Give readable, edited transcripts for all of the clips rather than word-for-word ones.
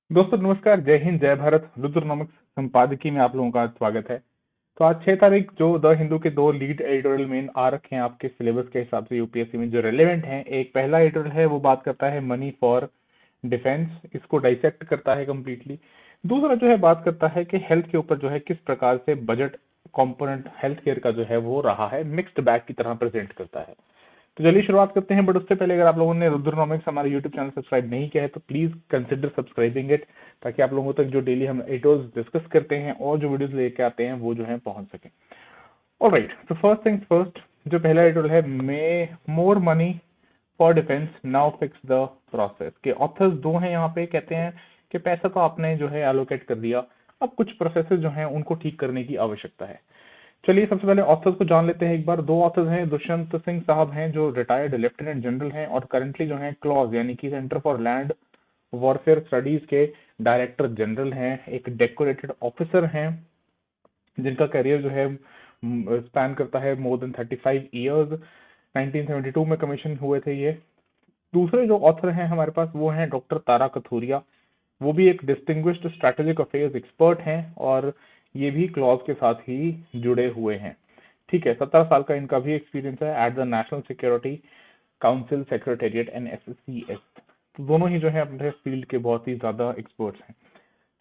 दोस्तों नमस्कार, जय हिंद, जय भारत। रुद्रनॉमिक्स संपादकीय में आप लोगों का स्वागत है। तो आज 6 तारीख जो द हिंदू के दो लीड एडिटोरियल मेन आ रखे हैं आपके सिलेबस के हिसाब से यूपीएससी में जो रेलेवेंट हैं। एक पहला एडिटोरियल है, वो बात करता है मनी फॉर डिफेंस, इसको डाइसेक्ट करता है कम्प्लीटली। दूसरा जो है बात करता है कि हेल्थ के ऊपर जो है किस प्रकार से बजट कंपोनेंट हेल्थ केयर का जो है वो रहा है, मिक्स्ड बैग की तरह प्रेजेंट करता है। तो चलिए शुरुआत करते हैं, बट उससे पहले अगर आप लोगों ने रुद्रनॉमिक्स हमारे यूट्यूब चैनल सब्सक्राइब नहीं किया है तो प्लीज कंसिडर सब्सक्राइबिंग इट, ताकि आप लोगों तक जो डेली हम एडिटोर्स डिस्कस करते हैं और जो वीडियोस लेके आते हैं वो जो है पहुंच सके। ऑलराइट, तो फर्स्ट थिंग्स फर्स्ट, जो पहला एडिटोरियल है, may more money for defence now fix the process, के ऑथर्स दो हैं यहाँ पे। कहते हैं कि पैसा तो आपने जो है एलोकेट कर दिया, अब कुछ प्रोसेसेस जो हैं उनको ठीक करने की आवश्यकता है। चलिए सबसे पहले ऑथर्स को जान लेते हैं एक बार। दो ऑथर्स हैं, दुष्यंत सिंह साहब हैं जो रिटायर्ड लेफ्टिनेंट जनरल हैं और करंटली जो हैं क्लॉज यानी कि centre for land warfare studies के डायरेक्टर जनरल हैं। एक डेकोरेटेड ऑफिसर हैं जिनका करियर जो है स्पैन करता है मोर देन 35 ईयर्स। 1972 में कमीशन हुए थे ये। दूसरे जो ऑथर हैं हमारे पास वो हैं डॉक्टर तारा कथूरिया। वो भी एक डिस्टिंग्विश्ड स्ट्रैटेजिक अफेयर्स एक्सपर्ट हैं और ये भी क्लॉज के साथ ही जुड़े हुए हैं। ठीक है, 17 साल का इनका भी एक्सपीरियंस है at the national security council secretariat NSCS। तो दोनों ही जो है अपने फील्ड के बहुत ही ज्यादा एक्सपर्ट्स हैं।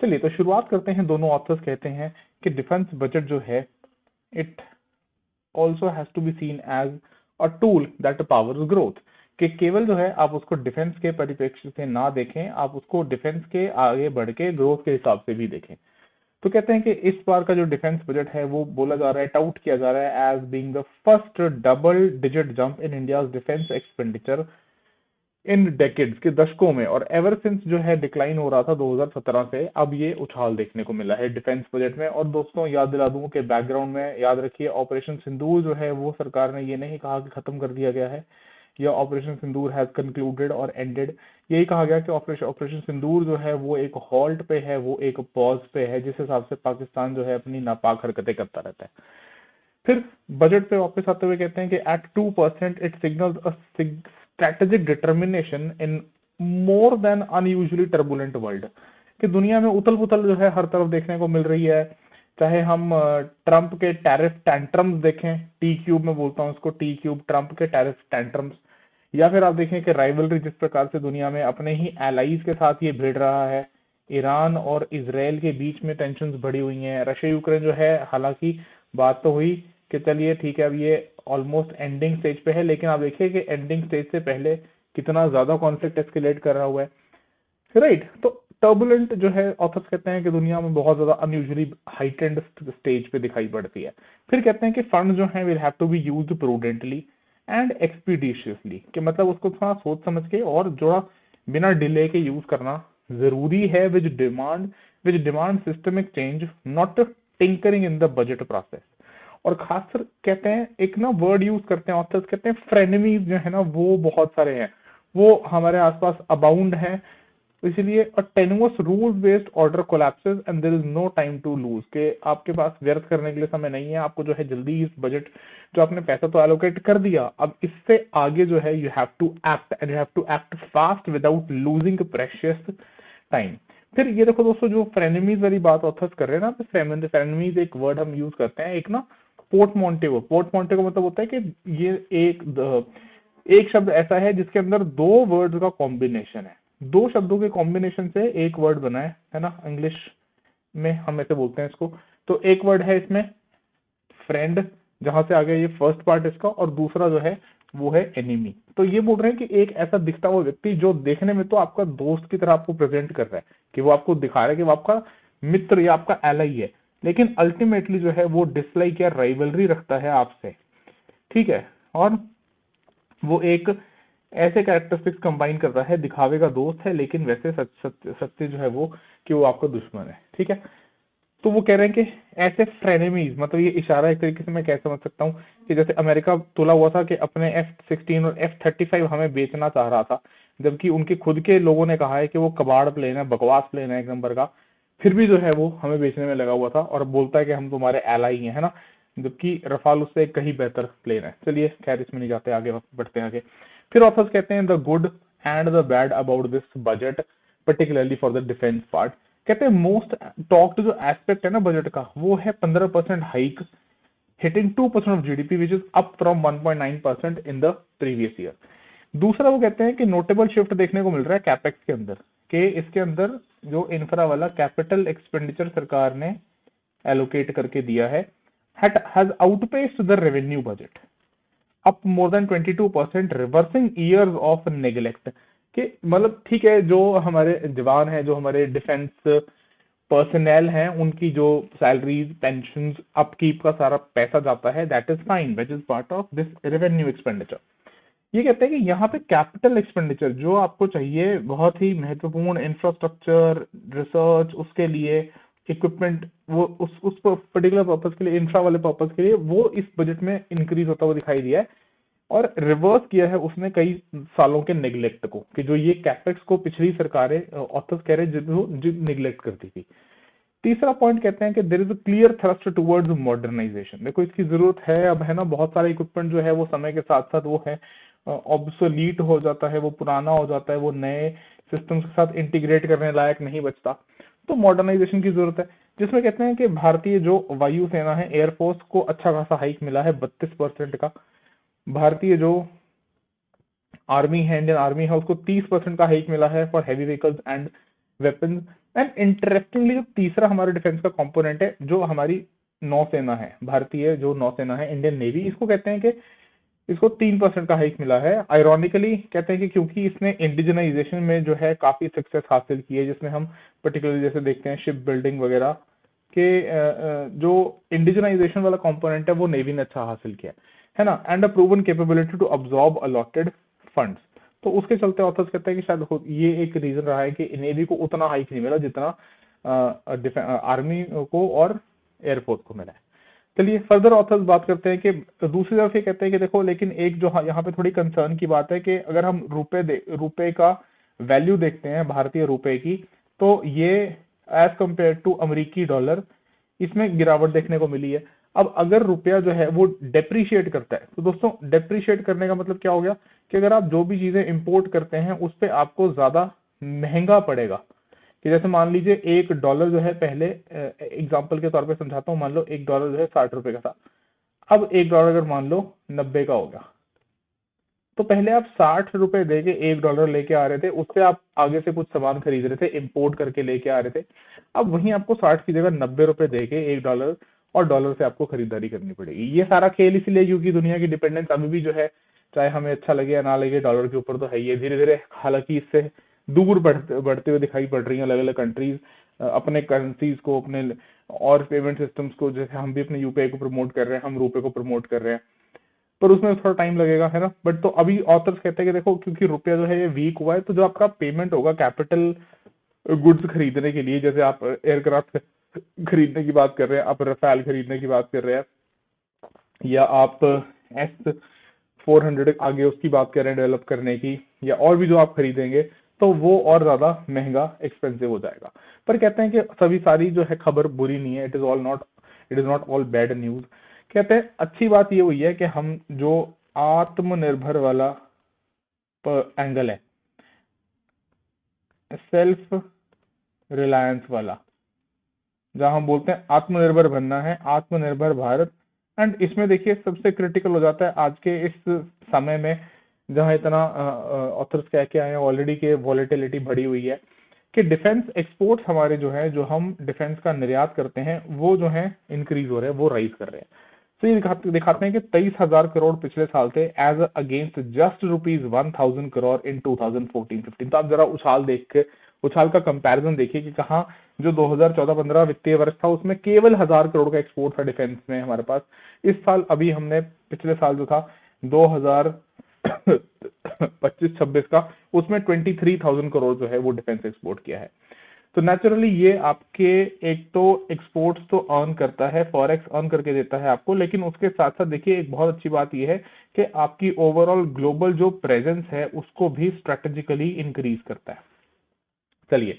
चलिए तो शुरुआत करते हैं। दोनों ऑथर्स कहते हैं कि डिफेंस बजट जो है it also has to be seen as a tool that powers growth, कि केवल जो है आप उसको डिफेंस के परिप्रेक्ष्य से ना देखें, आप उसको डिफेंस के आगे बढ़ के ग्रोथ के हिसाब से भी देखें। तो कहते हैं कि इस बार का जो डिफेंस बजट है वो बोला जा रहा है, टाउट किया जा रहा है as being the first double digit jump in India's defence expenditure in decades, के दशकों में। और एवर सिंस जो है डिक्लाइन हो रहा था 2017 से, अब ये उछाल देखने को मिला है डिफेंस बजट में। और दोस्तों याद दिला दूं कि बैकग्राउंड में याद रखिए, ऑपरेशन सिंदूर जो है वो सरकार ने ये नहीं कहा कि खत्म कर दिया गया है या ऑपरेशन सिंदूर हैज कंक्लूडेड और एंडेड। यही कहा गया कि ऑपरेशन सिंदूर जो है वो एक हॉल्ट पे है, वो एक पॉज पे है, जिस हिसाब से पाकिस्तान जो है अपनी नापाक हरकतें करता रहता है। फिर बजट पे वापस आते हुए कहते हैं कि at 2% it signals a strategic determination in more than unusually turbulent world, कि दुनिया में उथल पुथल जो है हर तरफ देखने को मिल रही है। चाहे हम ट्रंप के टैरिफ टैंट्रम्स देखें, टी क्यूब में बोलता हूँ इसको, टी क्यूब, ट्रंप के टैरिफ टैंट्रम्स, या फिर आप देखें कि राइवलरी जिस प्रकार से दुनिया में अपने ही एलाइज के साथ ये भिड़ रहा है। ईरान और इसराइल के बीच में टेंशन बढ़ी हुई हैं। रशिया यूक्रेन जो है, हालांकि बात तो हुई कि चलिए ठीक है अब ये ऑलमोस्ट एंडिंग स्टेज पे है, लेकिन आप देखिए कि एंडिंग स्टेज से पहले कितना ज्यादा कॉन्फ्लिक्ट एस्केलेट कर रहा हुआ है। राइट, तो टर्बुलेंट जो है ऑथर्स कहते हैं कि दुनिया में बहुत ज्यादा अनयूजुअली हाइटेंड स्टेज पे दिखाई पड़ती है। फिर कहते हैं कि फंड जो है will have to be used prudently and expeditiously, कि मतलब उसको थोड़ा सोच समझ के और जो बिना डिले के यूज करना जरूरी है, which demand systemic change, not tinkering in the budget process. और खासकर कहते हैं एक ना वर्ड यूज करते हैं ऑथर्स, कहते हैं फ्रेनेमीज जो है ना वो बहुत सारे हैं, वो हमारे आसपास अबाउंड हैं। तो इसलिए a tenuous rule based order collapses and there is no time to lose, के आपके पास व्यर्थ करने के लिए समय नहीं है, आपको जो है जल्दी इस बजट, जो आपने पैसा तो एलोकेट कर दिया, अब इससे आगे जो है you have to act and you have to act fast without losing precious time. फिर ये देखो दोस्तों, जो फ्रेनेमीज वाली बात ऑथर्स कर रहे हैं ना, फ्रेनेमीज एक वर्ड हम यूज करते हैं, एक ना पोर्टमोन्टेगो। पोर्टमोन्टेगो मतलब होता है कि ये एक शब्द ऐसा है जिसके अंदर दो वर्ड्स का कॉम्बिनेशन है, दो शब्दों के कॉम्बिनेशन से एक वर्ड बना है ना, इंग्लिश में हम ऐसे बोलते हैं इसको। तो एक वर्ड है इसमें फ्रेंड, जहां से आ गया ये फर्स्ट पार्ट इसका, और दूसरा जो है वो है एनिमी। तो ये बोल रहे हैं कि एक ऐसा दिखता हुआ व्यक्ति जो देखने में तो आपका दोस्त की तरह आपको प्रेजेंट कर रहा है, कि वो आपको दिखा रहा है कि वो आपका मित्र या आपका एलाई है, लेकिन अल्टीमेटली जो है वो डिसलाइक या राइवलरी रखता है आपसे। ठीक है, और वो एक ऐसे कैरेक्टरिस्टिक्स कंबाइन करता है, दिखावे का दोस्त है लेकिन वैसे सत्य जो है वो कि वो आपका दुश्मन है। ठीक है, तो वो कह रहे हैं कि ऐसे फ्रेनेमीज, मतलब ये इशारा एक तरीके से मैं कैसे समझ सकता हूँ कि जैसे अमेरिका तुला हुआ था कि अपने F-16 और F-35 हमें बेचना चाह रहा था, जबकि उनके खुद के लोगों ने कहा है कि वो कबाड़ प्लेन है, बकवास प्लेन है एक नंबर का, फिर भी जो है वो हमें बेचने में लगा हुआ था और बोलता है कि हम तुम्हारे एलाई हैं, है ना, जबकि रफाल उससे कहीं बेहतर प्लेन है। चलिए खैर इसमें नहीं जाते, आगे बढ़ते हैं आगे। फिर ऑथर्स कहते हैं the good and the bad about this budget particularly for the defence part. कहते हैं मोस्ट टॉक्ड जो एस्पेक्ट है ना बजट का, वो है 15% hike hitting 2% of GDP, which is up from 1.9% in the previous year। दूसरा वो कहते हैं कि नोटेबल शिफ्ट देखने को मिल रहा है कैपेक्स के अंदर, कि इसके अंदर जो इंफ्रा वाला कैपिटल एक्सपेंडिचर सरकार ने एलोकेट करके दिया है has outpaced the revenue budget up more than 22%, reversing years of neglect। कि मतलब ठीक है, जो हमारे जवान हैं, जो हमारे डिफेंस पर्सनल हैं, उनकी जो सैलरीज पेंशन अपकीप का सारा पैसा जाता है, that is fine, which is part of this revenue expenditure. ये कहते हैं कि यहाँ पे कैपिटल एक्सपेंडिचर जो आपको चाहिए, बहुत ही महत्वपूर्ण इंफ्रास्ट्रक्चर, रिसर्च, उसके लिए इक्विपमेंट, वो उस पर्टिकुलर पर्पज के लिए, इंफ्रा वाले पर्पज के लिए, वो इस बजट में इंक्रीज होता हुआ दिखाई दिया है। और रिवर्स किया है उसने कई सालों के नेग्लेक्ट को, कि जो ये कैपेक्स को पिछली सरकारें, ऑथर्स कह रहे हैं, जो निग्लेक्ट करती थी। तीसरा पॉइंट कहते हैं कि there is a clear thrust towards modernisation. देखो इसकी जरूरत है, अब है ना, बहुत सारा इक्विपमेंट जो है वो समय के साथ साथ वो है ऑब्सोलीट हो जाता है, वो पुराना हो जाता है, वो नए सिस्टम्स के साथ इंटीग्रेट करने लायक नहीं बचता, तो मॉडर्नाइजेशन की जरूरत है। जिसमें कहते हैं कि भारतीय जो वायुसेना है, एयरफोर्स को अच्छा खासा हाइक मिला है 32% का। भारतीय जो आर्मी है, इंडियन आर्मी है, उसको 30% का हाइक मिला है for heavy vehicles and weapons. And interestingly जो तीसरा हमारे डिफेंस का कंपोनेंट है, जो हमारी नौसेना है, भारतीय जो नौसेना है, इंडियन नेवी, इसको कहते हैं कि इसको 3% का हाइक मिला है। आयरॉनिकली कहते हैं कि क्योंकि इसने इंडिजनाइजेशन में जो है काफी सक्सेस हासिल की है, जिसमें हम पर्टिकुलरली जैसे देखते हैं शिप बिल्डिंग वगैरह के जो इंडिजनाइजेशन वाला कंपोनेंट है वो नेवी ने अच्छा हासिल किया है ना। And a proven capability to absorb allotted funds. तो उसके चलते ऑथर्स कहते हैं कि शायद ये एक रीजन रहा है कि नेवी को उतना हाइक नहीं मिला जितना आर्मी को और एयरफोर्स को मिला है। चलिए फर्दर ऑथर्स बात करते हैं कि दूसरी तरफ ये कहते हैं कि देखो, लेकिन एक जो यहाँ पे थोड़ी कंसर्न की बात है कि अगर हम रुपए का वैल्यू देखते हैं, भारतीय रुपए की, तो ये एज कंपेयर टू अमेरिकी डॉलर, इसमें गिरावट देखने को मिली है। अब अगर रुपया जो है वो डेप्रिशिएट करता है, तो दोस्तों डेप्रिशिएट करने का मतलब क्या हो गया कि अगर आप जो भी चीजें इंपोर्ट करते हैं उस पर आपको ज्यादा महंगा पड़ेगा। कि जैसे मान लीजिए $1 जो है, पहले एग्जांपल के तौर पे समझाता हूँ, मान लो $1 जो है 60 रुपए का था, अब $1 अगर मान लो 90 का हो गया, तो पहले आप 60 रुपए दे के $1 लेके आ रहे थे, उससे आप आगे से कुछ सामान खरीद रहे थे, इंपोर्ट करके लेके आ रहे थे। अब वहीं आपको 60 की जगह 90 रुपए दे के $1 और डॉलर से आपको खरीदारी करनी पड़ेगी। ये सारा खेल इसलिए क्योंकि दुनिया की डिपेंडेंस अभी भी जो है, चाहे हमें अच्छा लगे या ना लगे, डॉलर के ऊपर तो है ही है। धीरे धीरे हालांकि इससे दूर बढ़ते हुए दिखाई पड़ रही है अलग अलग कंट्रीज अपने करेंसीज को, अपने और पेमेंट सिस्टम्स को, जैसे हम भी अपने यूपीआई को प्रमोट कर रहे हैं, हम रुपए को प्रमोट कर रहे हैं, पर उसमें थोड़ा टाइम लगेगा, है ना। बट तो अभी ऑथर्स कहते हैं कि देखो, क्योंकि रुपया जो है ये वीक हुआ है, तो जो आपका पेमेंट होगा कैपिटल गुड्स खरीदने के लिए, जैसे आप एयरक्राफ्ट खरीदने की बात कर रहे हैं, आप रफाल खरीदने की बात कर रहे हैं, या आप S-400 आगे उसकी बात कर रहे हैं डेवलप करने की, या और भी जो आप खरीदेंगे, तो वो और ज्यादा महंगा एक्सपेंसिव हो जाएगा। पर कहते हैं कि सभी सारी जो है खबर बुरी नहीं है, it is not all bad news. कहते हैं अच्छी बात ये हुई है कि हम जो आत्मनिर्भर वाला एंगल है, सेल्फ रिलायंस वाला, जहां हम बोलते हैं आत्मनिर्भर बनना है, आत्मनिर्भर भारत, एंड इसमें देखिए सबसे क्रिटिकल हो जाता है आज के इस समय में, जहां इतना ऑथर्स कह के आए हैं ऑलरेडी के वॉलेटिलिटी बढ़ी हुई है, कि डिफेंस एक्सपोर्ट्स हमारे जो है, जो हम डिफेंस का निर्यात करते हैं, वो जो है इंक्रीज हो रहे हैं, वो राइज कर रहे हैं। तो ये दिखाते हैं कि 23,000 करोड़ पिछले साल थे, एज अगेंस्ट जस्ट ₹1,000 करोड़ इन 2014-15। तो आप जरा उछाल का कंपैरिजन देखिए कि कहाँ जो 2014-15 वित्तीय वर्ष था, उसमें केवल 1,000 करोड़ का एक्सपोर्ट था डिफेंस में हमारे पास। इस साल अभी हमने पिछले साल जो था 2025-26 का, उसमें 23,000 करोड़ जो है वो डिफेंस एक्सपोर्ट किया है। तो नेचुरली ये आपके एक तो एक्सपोर्ट्स तो अर्न करता है, फॉरेक्स अर्न करके देता है आपको, लेकिन उसके साथ साथ देखिए एक बहुत अच्छी बात ये है कि आपकी ओवरऑल ग्लोबल जो प्रेजेंस है उसको भी स्ट्रेटेजिकली इंक्रीज करता है। चलिए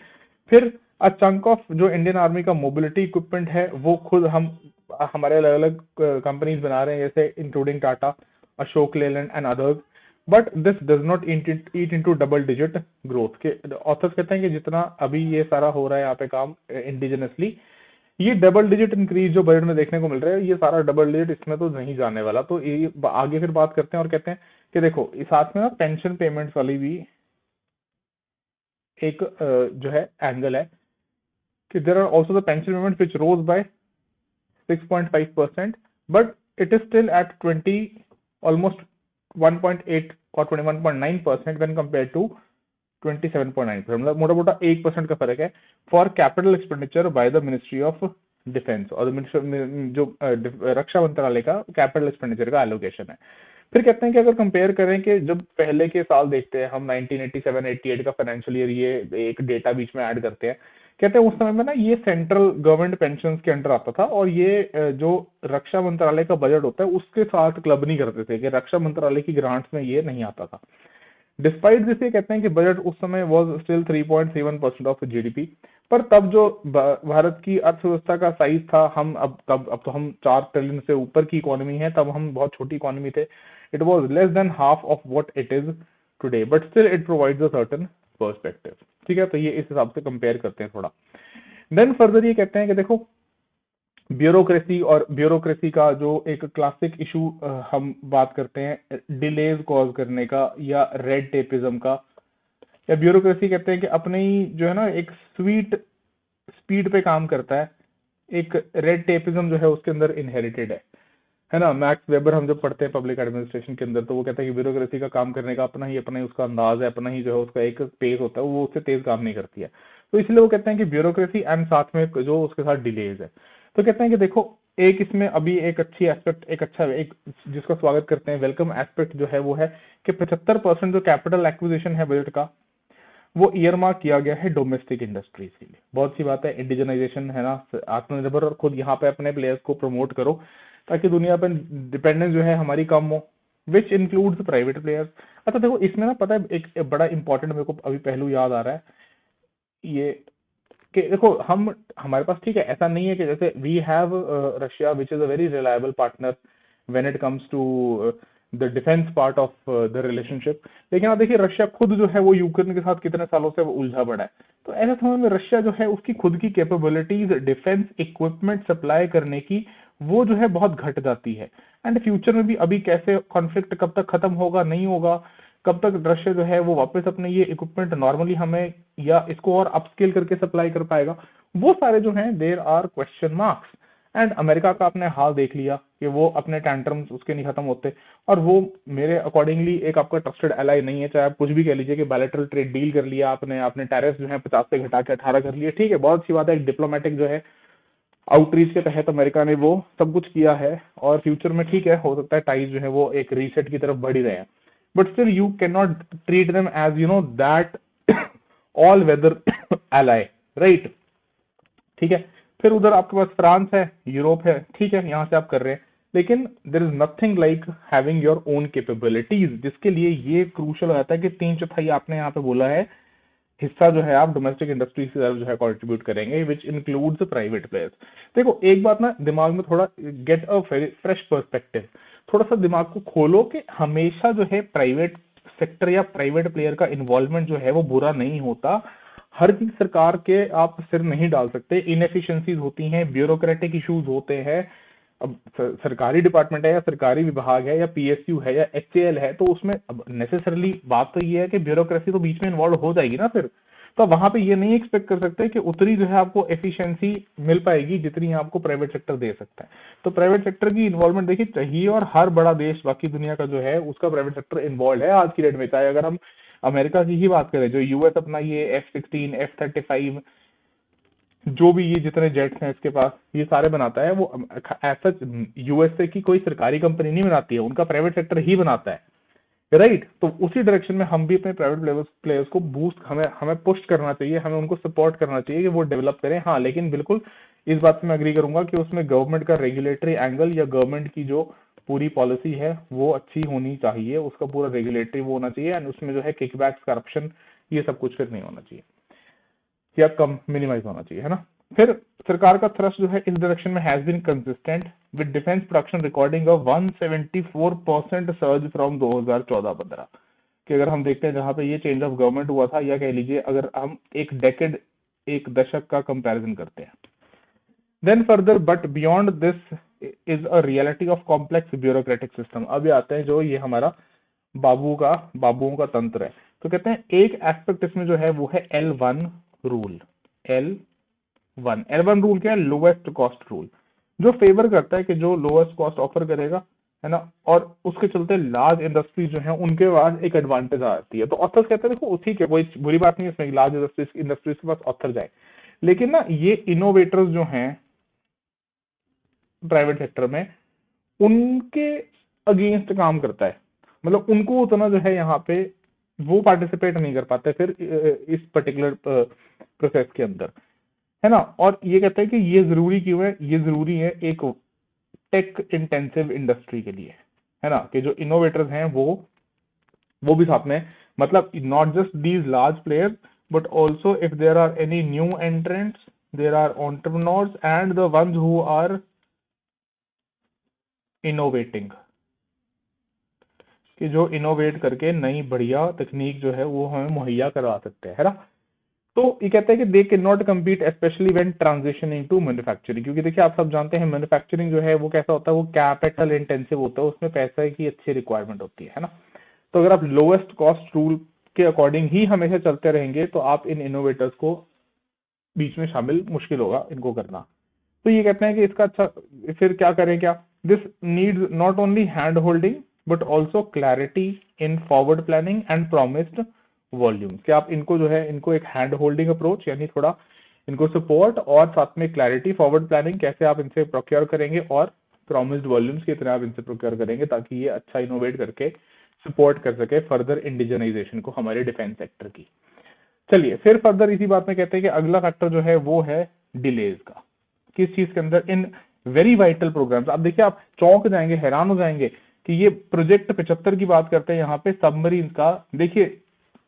फिर अ चंक ऑफ जो इंडियन आर्मी का मोबिलिटी इक्विपमेंट है, वो खुद हमारे अलग अलग कंपनीज बना रहे हैं, जैसे including Tata, Ashok Leyland and others. But this does not eat into double digit growth के ऑथर्स कहते हैं कि जितना अभी ये सारा हो रहा है यहाँ पे काम इंडिजिनसली, ये डबल डिजिट इंक्रीज जो बजट में देखने को मिल रहा है, ये सारा डबल डिजिट इसमें तो नहीं जाने वाला। तो ये आगे फिर बात करते हैं और कहते हैं कि देखो इस साथ में ना पेंशन पेमेंट्स वाली भी एक जो है एंगल है कि there are also the pension payment which rose by 6.5%, but it is still at 20 almost 1.8 or 21.9% when compared to 27.9%, मतलब मोटा मोटा 1% का फर्क है for capital expenditure by the ministry of defence, और जो रक्षा मंत्रालय का कैपिटल एक्सपेंडिचर का एलोकेशन है। फिर कहते हैं कि अगर कंपेयर करें कि जब पहले के साल देखते हैं हम 1987-88 का फाइनेंशियल ईयर, ये एक डेटा बीच में ऐड करते हैं, कहते हैं उस समय में ना ये सेंट्रल गवर्नमेंट पेंशन के अंडर आता था, और ये जो रक्षा मंत्रालय का बजट होता है उसके साथ क्लब नहीं करते थे, कि रक्षा मंत्रालय की ग्रांट्स में ये नहीं आता था। डिस्पाइट दिस ये कहते हैं कि बजट उस समय वाज स्टिल 3.7% ऑफ जीडीपी, पर तब जो भारत की अर्थव्यवस्था का साइज था, हम अब तो हम 4 ट्रिलियन से ऊपर की इकोनॉमी है, तब हम बहुत छोटी इकोनॉमी थे। It was less than half of what it is today, but still it provides a certain perspective. ठीक है, तो ये इस हिसाब से कंपेयर करते हैं थोड़ा। देन फर्दर ये कहते हैं कि देखो ब्यूरोक्रेसी, और ब्यूरोक्रेसी का जो एक क्लासिक इशू हम बात करते हैं डिलेज कॉज करने का या रेड टेपिज्म का, या ब्यूरोक्रेसी कहते हैं कि अपने ही जो है ना एक स्वीट स्पीड पे काम करता है, एक रेड टेपिज्म जो है उसके अंदर इनहेरिटेड है ना। मैक्स वेबर हम जब पढ़ते हैं पब्लिक एडमिनिस्ट्रेशन के अंदर, तो वो कहता है कि ब्यूरोक्रेसी का काम करने का अपना ही उसका अंदाज है, अपना ही जो है उसका एक पेस होता है, वो उससे तेज काम नहीं करती है। तो इसलिए वो कहते हैं कि ब्यूरोक्रेसी एंड साथ में जो उसके साथ डिलेज है। तो कहते हैं कि देखो एक इसमें अभी एक अच्छी एस्पेक्ट, एक जिसका स्वागत करते हैं, वेलकम एस्पेक्ट जो है वो है कि 75% जो कैपिटल एक्विजिशन है बजट का, वो ईयरमार्क किया गया है डोमेस्टिक इंडस्ट्रीज के लिए। बहुत सी बात है, इंडिजनाइजेशन है ना, आत्मनिर्भर, और खुद यहाँ पे अपने प्लेयर्स को प्रमोट करो ताकि दुनिया पर डिपेंडेंस जो है हमारी कम हो, विच इंक्लूड्स प्राइवेट प्लेयर्स। अच्छा देखो इसमें ना पता है एक बड़ा इंपॉर्टेंट मेरे को अभी पहलू याद आ रहा है, ये कि देखो हमारे पास, ठीक है, ऐसा नहीं है कि जैसे we have Russia which is a very reliable partner when it comes to the defence part of the relationship, लेकिन आप देखिए रशिया खुद जो है वो यूक्रेन के साथ कितने सालों से वो उलझा पड़ा है। तो ऐसे समय में रशिया जो है उसकी खुद की कैपेबिलिटीज डिफेंस इक्विपमेंट सप्लाई करने की वो जो है बहुत घट जाती है। एंड फ्यूचर में भी अभी कैसे कॉन्फ्लिक्ट कब तक खत्म होगा नहीं होगा, कब तक रशिया जो है वो वापस अपने ये इक्विपमेंट नॉर्मली हमें या इसको और अपस्केल करके सप्लाई कर पाएगा, वो सारे जो हैं there are question marks. And America का आपने हाल देख लिया कि वो अपने टैंट्रम्स उसके नहीं खत्म होते, और वो मेरे अकॉर्डिंगली एक आपका ट्रस्टेड एलाई नहीं है, चाहे आप कुछ भी कह लीजिए कि बायलैटरल ट्रेड डील कर लिया आपने, आपने टैरिफ जो है 50 से घटा के 18 कर लिए, ठीक है, बहुत सी बात है, एक डिप्लोमेटिक जो है आउटरीच के तहत अमेरिका ने वो सब कुछ किया है, और फ्यूचर में ठीक है हो सकता है टाइज जो है वो एक रीसेट की तरफ बढ़ ही रहे हैं, but still you can not treat them as that all weather ally, right. ठीक है, फिर उधर आपके पास फ्रांस है, यूरोप है, ठीक है, यहां से आप कर रहे हैं, लेकिन there is nothing like having your own capabilities, जिसके लिए ये क्रूशल हो जाता है कि 3/4 आपने यहाँ पे बोला है हिस्सा जो है आप डोमेस्टिक इंडस्ट्री से जो है कंट्रीब्यूट करेंगे, विच इंक्लूड्स प्राइवेट प्लेयर्स। देखो एक बात ना दिमाग में थोड़ा गेट अ फ्रेश पर्सपेक्टिव, थोड़ा सा दिमाग को खोलो कि हमेशा जो है प्राइवेट सेक्टर या प्राइवेट प्लेयर का इन्वॉल्वमेंट जो है वो बुरा नहीं होता। हर चीज सरकार के आप सिर नहीं डाल सकते, इनएफिशिएंसीज होती हैं, ब्यूरोक्रेटिक इश्यूज होते हैं। अब सरकारी डिपार्टमेंट है या सरकारी विभाग है या पीएसयू है या एचएएल है, तो उसमें अब नेसेसरली बात तो ये है कि ब्यूरोक्रेसी तो बीच में इन्वॉल्व हो जाएगी ना फिर, तो वहां पे ये नहीं एक्सपेक्ट कर सकते कि उतनी जो है आपको एफिशिएंसी मिल पाएगी जितनी आपको प्राइवेट सेक्टर दे सकता है। तो प्राइवेट सेक्टर की इन्वॉल्वमेंट देखिए चाहिए, और हर बड़ा देश बाकी दुनिया का जो है उसका प्राइवेट सेक्टर इन्वॉल्व है आज की डेट में। चाहे अगर हम अमेरिका की ही बात करें, जो यूएस अपना ये F-16 F-35 जो भी ये जितने जेट्स हैं इसके पास ये सारे बनाता है, वो ऐसा यूएसए की कोई सरकारी कंपनी नहीं बनाती है, उनका प्राइवेट सेक्टर ही बनाता है, राइट। तो उसी डायरेक्शन में हम भी अपने प्राइवेट प्लेयर्स को बूस्ट, हमें हमें पुश करना चाहिए, हमें उनको सपोर्ट करना चाहिए कि वो डेवलप करें। हाँ, लेकिन बिल्कुल इस बात से मैं अग्री करूंगा कि उसमें गवर्नमेंट का रेगुलेटरी एंगल या गवर्नमेंट की जो पूरी पॉलिसी है वो अच्छी होनी चाहिए, उसका पूरा रेगुलेटरी वो होना चाहिए, एंड उसमें जो है किकबैक्स, करप्शन, ये सब कुछ फिर नहीं होना चाहिए या कम मिनिमाइज होना चाहिए, है ना। फिर सरकार का थ्रस्ट जो है इस डायरेक्शन में has been consistent with defence production recording a 174% surge from 2014-15 कि अगर हम देखते हैं जहां पे ये चेंज ऑफ गवर्नमेंट हुआ था, या कह लीजिए अगर हम एक दशक का कंपैरिजन करते हैं। Then further but beyond this is a reality of complex bureaucratic system. अब ये आते हैं जो ये हमारा बाबुओं का तंत्र है। तो कहते हैं एक एस्पेक्ट इसमें जो है वो है L1 रूल। L1 रूल क्या है? लोएस्ट कॉस्ट रूल, जो फेवर करता है कि जो लोएस्ट कॉस्ट ऑफर करेगा, है ना, और उसके चलते लार्ज इंडस्ट्रीज जो है उनके पास एक एडवांटेज आती है। तो ऑथर्स कहते हैं देखो ठीक है, कोई बुरी बात नहीं है इसमें, लार्ज इंडस्ट्रीज के पास ऑथर जाए, लेकिन ना ये इनोवेटर्स जो हैं प्राइवेट सेक्टर में, उनके अगेंस्ट काम करता है। मतलब उनको उतना जो है यहाँ पे वो पार्टिसिपेट नहीं कर पाते फिर इस पर्टिकुलर प्रोसेस के अंदर, है ना। और ये कहते हैं कि ये जरूरी क्यों है? ये जरूरी है एक टेक इंटेंसिव इंडस्ट्री के लिए, है ना, कि जो इनोवेटर्स हैं वो भी साथ में, मतलब not just these large players but also if there are any new entrants, there are entrepreneurs and the ones who are innovating, कि जो इनोवेट करके नई बढ़िया तकनीक जो है वो हमें मुहैया करवा सकते हैं, है ना। तो ये कहते हैं कि they can not compete specially when transitioning to manufacturing, क्योंकि देखिए आप सब जानते हैं मैन्युफैक्चरिंग जो है वो कैसा होता है, वो कैपिटल इंटेंसिव होता है, उसमें पैसे की अच्छी रिक्वायरमेंट होती है ना। तो अगर आप लोएस्ट कॉस्ट रूल के अकॉर्डिंग ही हमेशा चलते रहेंगे तो आप इन इनोवेटर्स को बीच में शामिल मुश्किल होगा इनको करना। तो ये कहते हैं कि इसका अच्छा फिर क्या करें, क्या this needs not only hand holding but also clarity in forward planning and promised volume, कि आप इनको जो है इनको एक हैंड होल्डिंग अप्रोच यानी थोड़ा इनको सपोर्ट, और साथ में क्लैरिटी, फॉरवर्ड प्लानिंग कैसे आप इनसे प्रोक्योर करेंगे, और प्रॉमिस्ड वॉल्यूम्स कितने आप इनसे प्रोक्योर करेंगे, ताकि ये अच्छा इनोवेट करके सपोर्ट कर सके फर्दर इंडिजनाइजेशन को हमारे डिफेंस सेक्टर की। चलिए फिर फर्दर इसी बात में कहते हैं कि अगला फैक्टर जो है वो है डिलेज का। किस चीज के अंदर? In very vital programmes. आप देखिए, आप चौंक जाएंगे, हैरान हो जाएंगे कि ये प्रोजेक्ट 75 की बात करते हैं यहाँ पे सबमरीन का, देखिए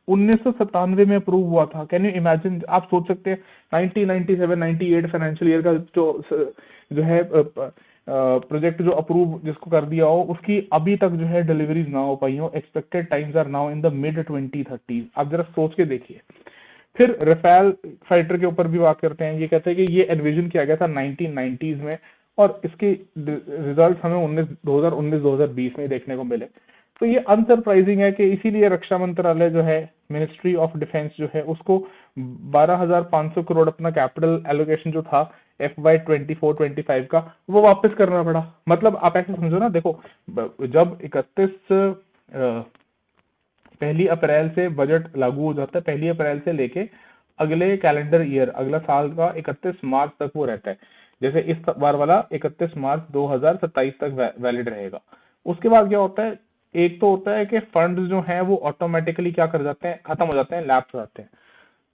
1997 में अप्रूव हुआ था। Can you imagine? आप सोच सकते हैं 1997-98 फाइनेंशियल ईयर का जो है प्रोजेक्ट जो अप्रूव जिसको कर दिया हो, उसकी अभी तक जो है डिलीवरीज ना हो पाई हो। Expected times are now in the mid 2030। आप जरा सोच के देखिए। फिर रफेल फाइटर के ऊपर भी बात करते हैं। ये कहते हैं कि ये एनविजन किया गया था 1990s में, और इसके रिजल्ट हमें 2019-2020 में देखने को मिले। तो ये अनसरप्राइजिंग है कि इसीलिए रक्षा मंत्रालय जो है, मिनिस्ट्री ऑफ डिफेंस जो है, उसको 12,500 करोड़ अपना कैपिटल एलोकेशन जो था FY 24-25 का, वो वापस करना पड़ा। मतलब आप ऐसे समझो ना, देखो जब 1 अप्रैल से बजट लागू हो जाता है, 1 अप्रैल से लेके अगले कैलेंडर ईयर, अगला साल का 31 मार्च तक वो रहता है। जैसे इस बार वाला 31 मार्च 2027 तक वैलिड रहेगा। उसके बाद क्या होता है? एक तो होता है कि फंड्स जो हैं वो ऑटोमेटिकली क्या कर जाते हैं, खत्म हो जाते हैं, लैप्स हो जाते हैं,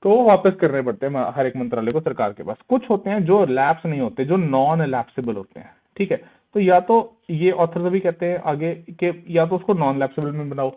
तो वो वापस करने पड़ते हैं हर एक मंत्रालय को, सरकार के पास। कुछ होते हैं जो लैप्स नहीं होते, जो नॉन लैप्सेबल होते हैं, ठीक है। तो या तो ये ऑथर्स भी कहते हैं आगे के, या तो उसको नॉन लैप्सेबल में बनाओ,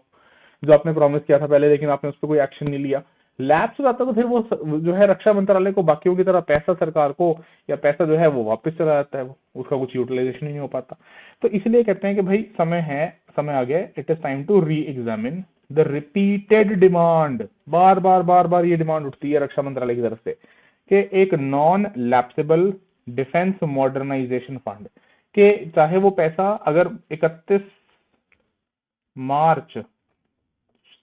जो आपने प्रॉमिस किया था पहले लेकिन आपने उस पर कोई एक्शन नहीं लिया। लैप्स हो जाता तो फिर वो जो है रक्षा मंत्रालय को बाकियों की तरह पैसा, सरकार को या पैसा जो है वो वापस चला जाता है, वो उसका कुछ यूटिलाइजेशन ही नहीं हो पाता। तो इसलिए कहते हैं कि भाई समय है, समय आ गया, it is time to reexamine the repeated demand. बार बार ये डिमांड उठती है रक्षा मंत्रालय की तरफ से कि एक non lapsable defence modernisation fund, के चाहे वो पैसा अगर 31 मार्च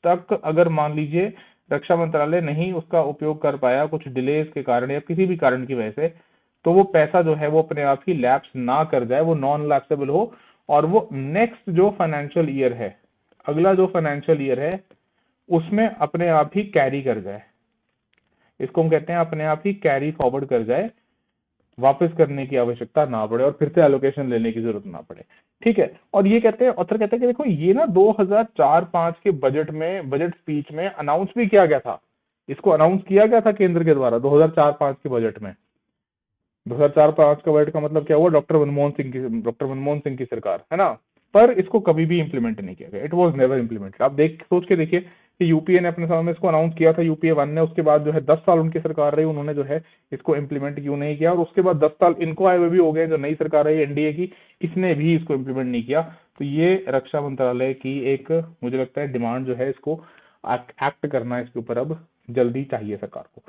तक अगर मान लीजिए रक्षा मंत्रालय नहीं उसका उपयोग कर पाया कुछ डिलेज के कारण या किसी भी कारण की वजह से, तो वो पैसा जो है वो अपने आप ही लैप्स ना कर जाए, वो नॉन लैप्सेबल हो, और वो नेक्स्ट जो फाइनेंशियल ईयर है, अगला जो फाइनेंशियल ईयर है, उसमें अपने आप ही कैरी कर जाए। इसको हम कहते हैं अपने आप ही कैरी फॉरवर्ड कर जाए, वापस करने की आवश्यकता ना पड़े और फिर से एलोकेशन लेने की जरूरत ना पड़े, ठीक है। और ये कहते हैं, ऑथर कहते हैं कि देखो ये ना 2004-5 के बजट में, बजट स्पीच में अनाउंस भी किया गया था। इसको अनाउंस किया गया था केंद्र के द्वारा 2004-5 के बजट में। 2004-5 का बजट का मतलब क्या हुआ? डॉक्टर मनमोहन सिंह की सरकार, है ना। पर इसको कभी भी इंप्लीमेंट नहीं किया गया। It was never implemented. आप सोच के देखिए, कि यूपीए ने अपने समय में इसको अनाउंस किया था, यूपीए 1 ने, उसके बाद जो है 10 साल उनकी सरकार रही, उन्होंने जो है इसको इम्प्लीमेंट क्यों नहीं किया, और उसके बाद 10 साल इनको आए हुए भी हो गए, जो नई सरकार रही एनडीए की, इसने भी इसको इम्प्लीमेंट नहीं किया। तो ये रक्षा मंत्रालय की एक, मुझे लगता है, डिमांड जो है, इसको एक्ट करना इसके ऊपर अब जल्दी चाहिए सरकार को।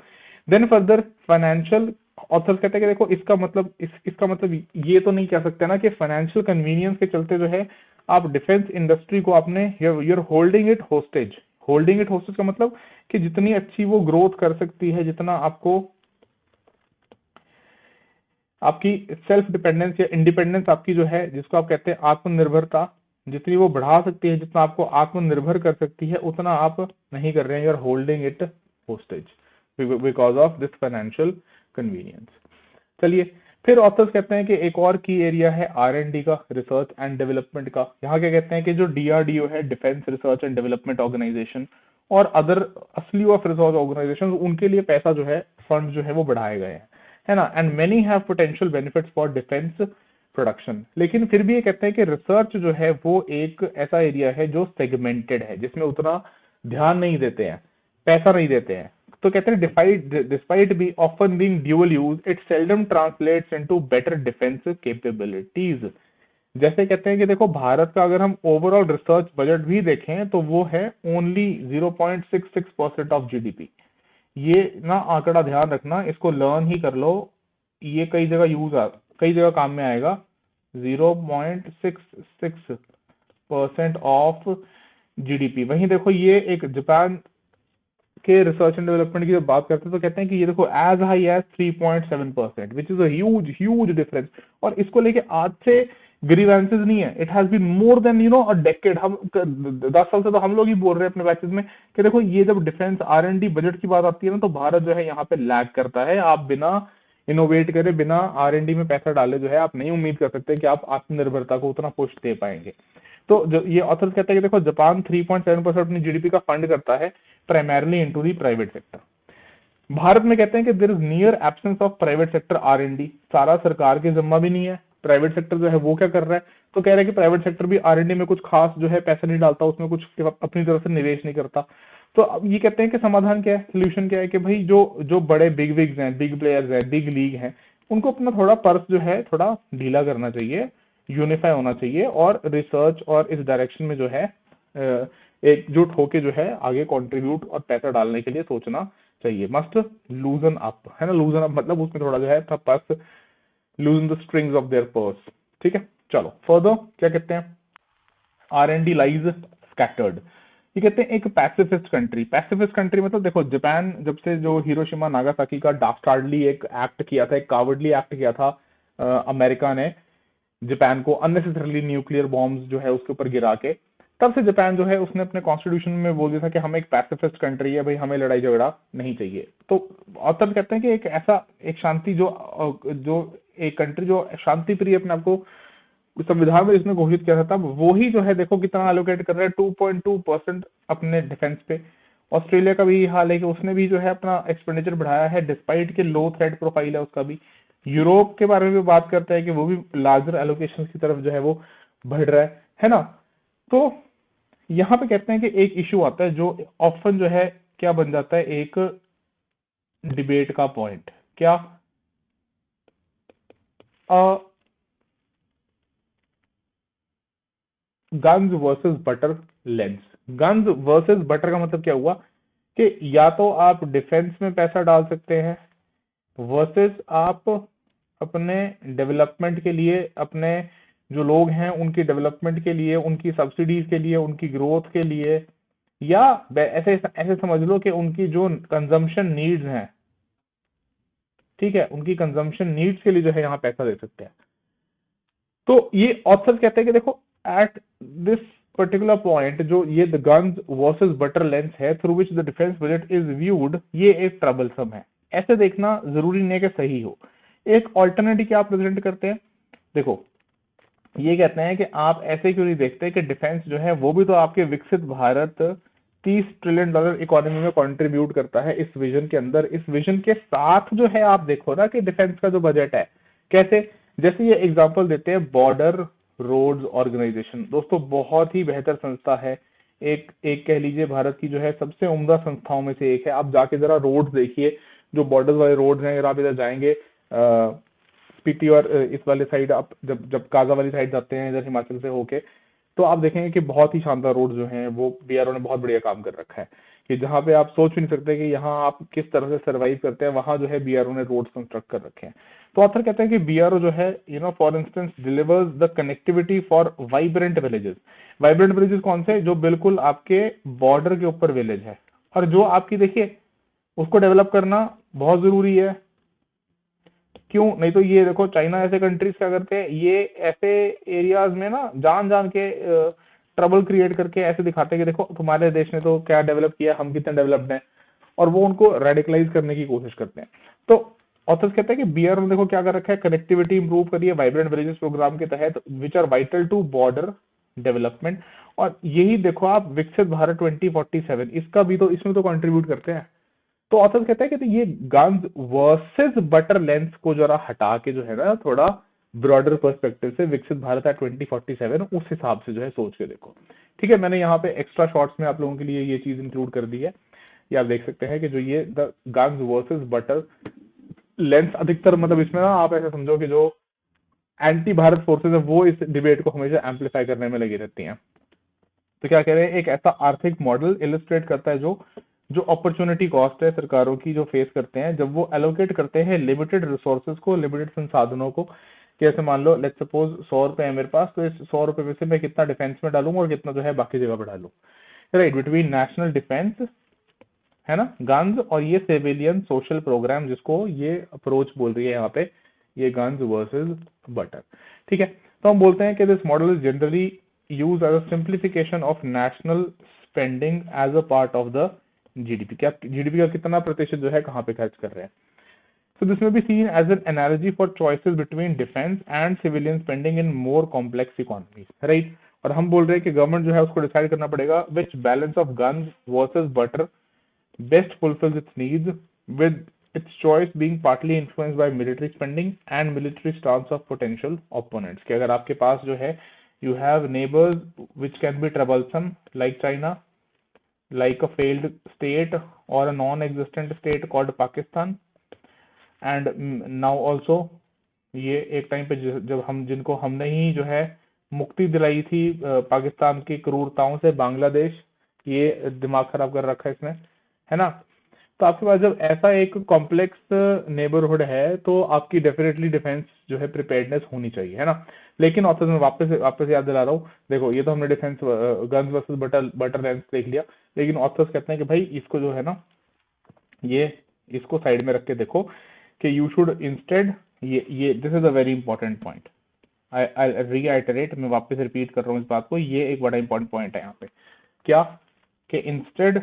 देन फर्दर फाइनेंशियल ऑथर्स कहते हैं कि देखो इसका मतलब इसका मतलब ये तो नहीं कह सकते ना कि फाइनेंशियल कन्वीनियंस के चलते जो है आप डिफेंस इंडस्ट्री को आपने you're holding it hostage. Holding it hostage का मतलब कि जितनी अच्छी वो ग्रोथ कर सकती है, जितना आपको आपकी सेल्फ डिपेंडेंस या इंडिपेंडेंस आपकी जो है, जिसको आप कहते हैं आत्मनिर्भरता, जितनी वो बढ़ा सकती है, जितना आपको आत्मनिर्भर कर सकती है, उतना आप नहीं कर रहे हैं, you are holding it hostage because of this financial convenience. चलिए, फिर ऑथर्स कहते हैं कि एक और की एरिया है R&D का, रिसर्च एंड डेवलपमेंट का। यहाँ क्या कहते हैं कि जो DRDO है, defence research and development organisation, और अदर असली ऑफ रिसर्च ऑर्गेनाइजेशन, उनके लिए पैसा जो है, फंड जो है वो बढ़ाए गए हैं, है ना। And many have potential benefits for defence production. लेकिन फिर भी ये कहते हैं कि रिसर्च जो है वो एक ऐसा एरिया है जो सेगमेंटेड है, जिसमें उतना ध्यान नहीं देते हैं, पैसा नहीं देते हैं। तो कहते हैं despite be often being dual use, it seldom translates into better defence capabilities. जैसे कहते हैं कि देखो भारत का अगर हम ओवरऑल रिसर्च बजट भी देखें तो वो है ओनली 0.66% ऑफ जीडीपी। ये ना आंकड़ा ध्यान रखना, इसको लर्न ही कर लो, ये कई जगह काम में आएगा। 0.66% ऑफ जीडीपी। वहीं देखो ये एक जापान के रिसर्च एंड डेवलपमेंट की जब बात करते हैं तो कहते हैं कि ये देखो as high as 3.7%, which is a huge huge difference. और इसको लेके आज से ग्रीवेंसेस नहीं है, it has been more than a decade. हम 10 साल से तो हम लोग ही बोल रहे हैं अपने बैचेस में कि देखो ये जब डिफेंस R&D बजट की बात आती है ना, तो भारत जो है यहाँ पे लैग करता है। आप बिना इनोवेट करे, बिना R&D में पैसा डाले जो है, आप नहीं उम्मीद कर सकते कि आप आत्मनिर्भरता को उतना पुश दे पाएंगे। तो जो ये ऑथर्स कहते हैं कि देखो जापान 3.7% अपनी जीडीपी का फंड करता है primarily into the private sector. Bharat में कहते हैं कि there is near absence of private sector R&D। सारा सरकार के जिम्मा भी नहीं है, प्राइवेट सेक्टर जो है वो क्या कर रहा है, तो कह रहे हैं कि प्राइवेट सेक्टर भी R&D में कुछ खास जो है पैसा नहीं डालता, उसमें कुछ अपनी तरफ से निवेश नहीं करता। तो अब ये कहते हैं कि समाधान क्या है, सोल्यूशन क्या है, कि भाई जो जो बड़े बिग विग्स हैं, बिग प्लेयर्स हैं, बिग लीग हैं, उनको अपना थोड़ा पर्स जो है थोड़ा ढीला करना चाहिए, यूनिफाई होना चाहिए, और रिसर्च और इस डायरेक्शन में जो है एकजुट होके जो है आगे कंट्रीब्यूट और पैसा डालने के लिए सोचना चाहिए। मस्ट लूजन अप, है ना। लूजन अप मतलब उसमें थोड़ा जो है purse, लूजन the strings of their purse. ठीक है, चलो फर्दर क्या कहते हैं, R&D लाइज स्कैटर्ड। ये कहते हैं एक पैसिफिस्ट कंट्री। पैसिफिस्ट कंट्री मतलब देखो जापान जब से जो हिरोशिमा नागासाकी का डास्टार्डली एक एक्ट किया था, एक कावर्डली एक्ट किया था अमेरिका ने जापान को अननेसेसरली न्यूक्लियर बॉम्ब्स जो है उसके ऊपर गिरा के, तब से जापान जो है उसने अपने कॉन्स्टिट्यूशन में बोल दिया था कि हम एक पैसिफिस्ट कंट्री है, भाई हमें लड़ाई झगड़ा नहीं चाहिए। तो ऑथर कहते हैं कि एक ऐसा एक शांति जो एक कंट्री जो शांति प्रिय अपने आपको संविधान में इसने घोषित किया था, तब वो ही जो है देखो कितना एलोकेट कर रहा है, 2.2% अपने डिफेंस पे। ऑस्ट्रेलिया का भी हाल है कि उसने भी जो है अपना एक्सपेंडिचर बढ़ाया है, डिस्पाइट के लो थ्रेट प्रोफाइल है उसका भी। यूरोप के बारे में भी बात करते हैं कि वो भी लार्जर एलोकेशन की तरफ जो है वो बढ़ रहा है ना। तो यहाँ पे कहते हैं कि एक इश्यू आता है जो ऑफन जो है क्या बन जाता है, एक डिबेट का पॉइंट। क्या guns versus butter lens. Guns versus butter का मतलब क्या हुआ कि या तो आप डिफेंस में पैसा डाल सकते हैं, वर्सेस आप अपने डेवलपमेंट के लिए, अपने जो लोग हैं उनकी डेवलपमेंट के लिए, उनकी सब्सिडीज के लिए, उनकी ग्रोथ के लिए, या ऐसे ऐसे समझ लो कि उनकी जो कंजम्पशन नीड्स हैं, ठीक है, उनकी कंजम्पशन नीड्स के लिए जो है यहाँ पैसा दे सकते हैं। तो ये ऑथर्स कहते हैं कि देखो एट दिस पर्टिकुलर पॉइंट जो ये the guns versus butter lens है through which the defence budget is viewed, ये एक ट्रबलसम है। ऐसे देखना जरूरी नहीं है कि सही हो। एक ऑल्टरनेटिव क्या प्रेजेंट करते हैं, देखो ये कहते हैं कि आप ऐसे क्यों नहीं देखते कि डिफेंस जो है वो भी तो आपके विकसित भारत $30 ट्रिलियन इकोनॉमी में कंट्रीब्यूट करता है इस विजन के अंदर। इस विजन के साथ जो है आप देखो ना कि डिफेंस का जो बजट है कैसे, जैसे ये एग्जांपल देते हैं बॉर्डर रोड्स ऑर्गेनाइजेशन। दोस्तों बहुत ही बेहतर संस्था है, एक एक कह लीजिए भारत की जो है सबसे उम्दा संस्थाओं में से एक है। आप जाके जरा रोड देखिए, जो बॉर्डर वाले रोड हैं, अगर आप इधर जाएंगे स्पीति और इस वाले साइड, आप जब जब काजा वाली साइड जाते हैं इधर हिमाचल से होके, तो आप देखेंगे कि बहुत ही शानदार रोड जो हैं वो बीआरओ ने बहुत बढ़िया काम कर रखा है, कि जहाँ पे आप सोच भी नहीं सकते कि यहाँ आप किस तरह से सर्वाइव करते हैं, वहां जो है बीआरओ ने रोड कंस्ट्रक्ट कर रखे हैं। तो ऑथर कहते हैं कि बीआरओ जो है for instance delivers the connectivity for vibrant villages. Vibrant villages कौन से? जो बिल्कुल आपके बॉर्डर के ऊपर विलेज है, और जो आपकी देखिए उसको डेवलप करना बहुत जरूरी है। क्यों? नहीं तो ये देखो चाइना ऐसे कंट्रीज क्या करते हैं, ये ऐसे एरियाज में ना जान जान के ट्रबल क्रिएट करके ऐसे दिखाते हैं कि देखो तुम्हारे देश ने तो क्या डेवलप किया, हम कितने डेवलप्ड हैं, और वो उनको रेडिकलाइज करने की कोशिश करते हैं। तो ऑथर्स कहते हैं कि बीआरओ ने देखो क्या कर रखा है, कनेक्टिविटी इंप्रूव करिए वाइब्रेंट विलेजेस प्रोग्राम के तहत, which are vital to border development. और यही देखो आप विकसित भारत 2047, इसका भी तो, इसमें तो कंट्रीब्यूट करते हैं। तो ऑथर कहता है कि ये गन्स वर्सेस बटर लेंस को जरा हटा के जो है ना, थोड़ा ब्रॉडर पर्सपेक्टिव से विकसित भारत है 2047, उस हिसाब से जो है सोच के देखो। ठीक है, मैंने यहाँ पे एक्स्ट्रा शॉर्ट्स में आप लोगों के लिए ये चीज इंक्लूड कर दी है। ये आप देख सकते हैं कि जो ये the guns versus butter lens, अधिकतर मतलब इसमें ना आप ऐसे समझो कि जो एंटी भारत फोर्सेज है वो इस डिबेट को हमेशा एम्पलीफाई करने में लगी रहती हैं। तो क्या कह रहे हैं, एक ऐसा आर्थिक मॉडल इलिस्ट्रेट करता है जो जो अपॉर्चुनिटी कॉस्ट है सरकारों की जो फेस करते हैं जब वो एलोकेट करते हैं लिमिटेड रिसोर्सेज को, लिमिटेड संसाधनों को। जैसे मान लो लेट्स सपोज 100 रुपए है मेरे पास, तो इस 100 रुपए में से मैं कितना डिफेंस में डालूंगा और कितना जो है बाकी जगह पर डालू, राइट, बिटवीन नेशनल डिफेंस है ना, गन्स, और ये सिविलियन सोशल प्रोग्राम जिसको ये अप्रोच बोल रही है यहाँ पे, ये गन्स वर्सेस बटर। ठीक है, तो हम बोलते हैं कि this model is generally use as a simplification of national spending as a part of the GDP. क्या जीडीपी का कितना प्रतिशत जो है कहाँ पे खर्च कर रहे हैं? So this may be seen as an analogy for choices between defense and civilian spending in more complex economies, right? और हम बोल रहे हैं कि गवर्नमेंट जो है उसको डिसाइड करना पड़ेगा which balance of guns versus butter best fulfills its needs, with its choice being partly influenced by military spending and military stance of potential opponents। कि अगर आपके पास जो है you have neighbors which can be troublesome like China, like a failed state or a non-existent state called Pakistan, and now also ये एक time पे जब हम जिनको हमने ही जो है मुक्ति दिलाई थी पाकिस्तान की क्रूरताओं से, बांग्लादेश, ये दिमाग खराब कर रखा है इसने, है ना। तो आपके पास जब ऐसा एक कॉम्प्लेक्स नेबरहुड है तो आपकी डेफिनेटली डिफेंस जो है प्रिपेयर्डनेस होनी चाहिए, है ना। लेकिन ऑथर में वापस याद दिला रहा हूँ, देखो ये तो हमने defence guns versus butter lens देख लिया, लेकिन ऑथर्स कहते हैं कि भाई इसको जो है ना, ये इसको साइड में रख के देखो कि यू शुड इंस्टेड, ये this is a very important point, I reiterate, मैं वापस रिपीट कर रहा हूँ इस बात को, ये एक बड़ा इंपॉर्टेंट पॉइंट है यहाँ पे। क्या कि instead